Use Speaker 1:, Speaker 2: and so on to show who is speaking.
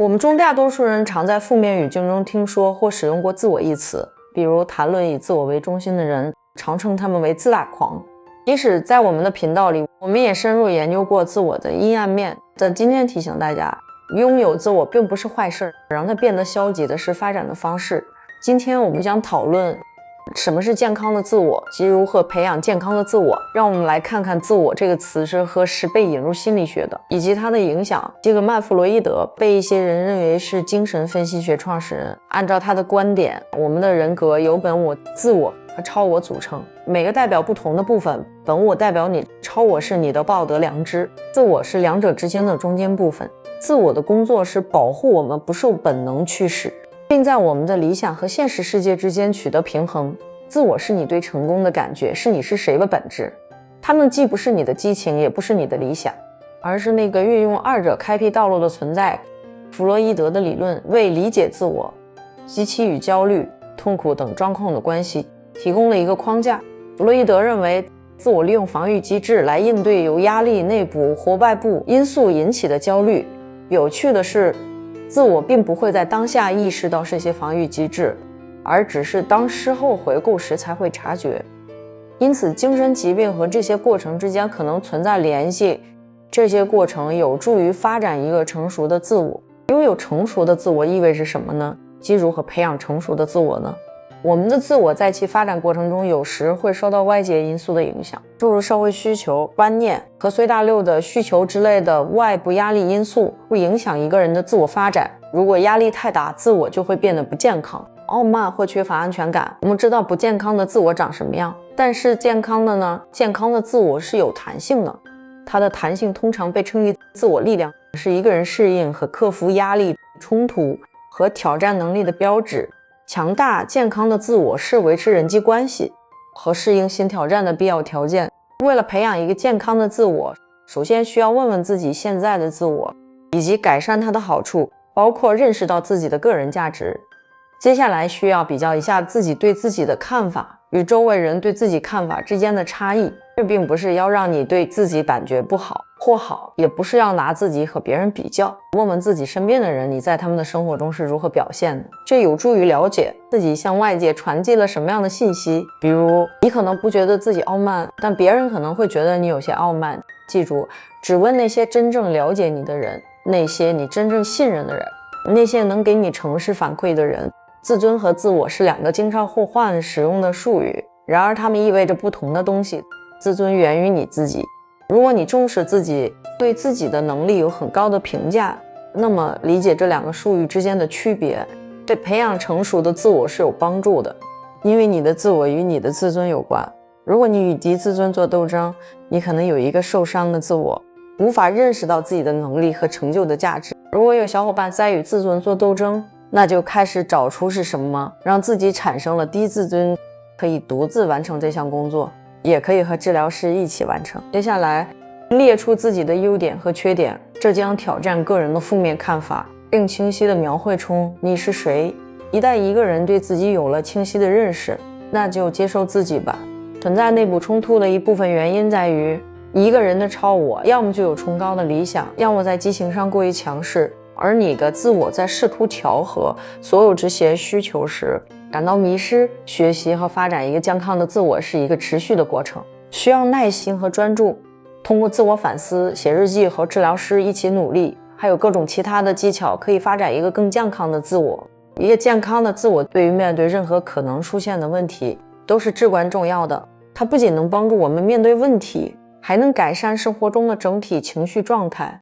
Speaker 1: 我们中大多数人常在负面语境中听说或使用过自我一词，比如谈论以自我为中心的人，常称他们为自大狂。即使在我们的频道里，我们也深入研究过自我的阴暗面，但今天提醒大家，拥有自我并不是坏事，让它变得消极的是发展的方式。今天我们将讨论什么是健康的自我及如何培养健康的自我。让我们来看看自我这个词是何时被引入心理学的，以及它的影响。这个曼弗洛伊德被一些人认为是精神分析学创始人。按照他的观点，我们的人格由本我、自我和超我组成，每个代表不同的部分。本我代表你，超我是你的道德良知，自我是两者之间的中间部分。自我的工作是保护我们不受本能驱使，并在我们的理想和现实世界之间取得平衡。自我是你对成功的感觉，是你是谁的本质。它们既不是你的激情，也不是你的理想，而是那个运用二者开辟道路的存在。弗洛伊德的理论为理解自我及其与焦虑、痛苦等状况的关系提供了一个框架。弗洛伊德认为，自我利用防御机制来应对由压力、内部或外部因素引起的焦虑。有趣的是，自我并不会在当下意识到这些防御机制，而只是当事后回顾时才会察觉。因此，精神疾病和这些过程之间可能存在联系。这些过程有助于发展一个成熟的自我。拥有成熟的自我意味着什么呢？即如何培养成熟的自我呢？我们的自我在其发展过程中有时会受到外界因素的影响，诸如社会需求、观念和随大流的需求之类的外部压力因素会影响一个人的自我发展。如果压力太大，自我就会变得不健康，傲慢或缺乏安全感。我们知道不健康的自我长什么样，但是健康的呢？健康的自我是有弹性的，它的弹性通常被称为自我力量，是一个人适应和克服压力、冲突和挑战能力的标志。强大健康的自我是维持人际关系和适应新挑战的必要条件。为了培养一个健康的自我，首先需要问问自己现在的自我以及改善它的好处，包括认识到自己的个人价值。接下来需要比较一下自己对自己的看法与周围人对自己看法之间的差异。这并不是要让你对自己感觉不好或好，也不是要拿自己和别人比较。问问自己身边的人，你在他们的生活中是如何表现的，这有助于了解自己向外界传递了什么样的信息。比如，你可能不觉得自己傲慢，但别人可能会觉得你有些傲慢。记住，只问那些真正了解你的人，那些你真正信任的人，那些能给你诚实反馈的人。自尊和自我是两个经常互换使用的术语，然而它们意味着不同的东西。自尊源于你自己，如果你重视自己，对自己的能力有很高的评价，那么理解这两个术语之间的区别，对培养成熟的自我是有帮助的。因为你的自我与你的自尊有关。如果你与低自尊做斗争，你可能有一个受伤的自我，无法认识到自己的能力和成就的价值。如果有小伙伴在与自尊做斗争，那就开始找出是什么让自己产生了低自尊，可以独自完成这项工作，也可以和治疗师一起完成。接下来列出自己的优点和缺点，这将挑战个人的负面看法，并清晰地描绘出你是谁。一旦一个人对自己有了清晰的认识，那就接受自己吧。存在内部冲突的一部分原因在于，一个人的超我要么就有崇高的理想，要么在激情上过于强势，而你的自我在试图调和所有这些需求时感到迷失。学习和发展一个健康的自我是一个持续的过程，需要耐心和专注。通过自我反思、写日记和治疗师一起努力，还有各种其他的技巧，可以发展一个更健康的自我。一个健康的自我对于面对任何可能出现的问题都是至关重要的。它不仅能帮助我们面对问题，还能改善生活中的整体情绪状态。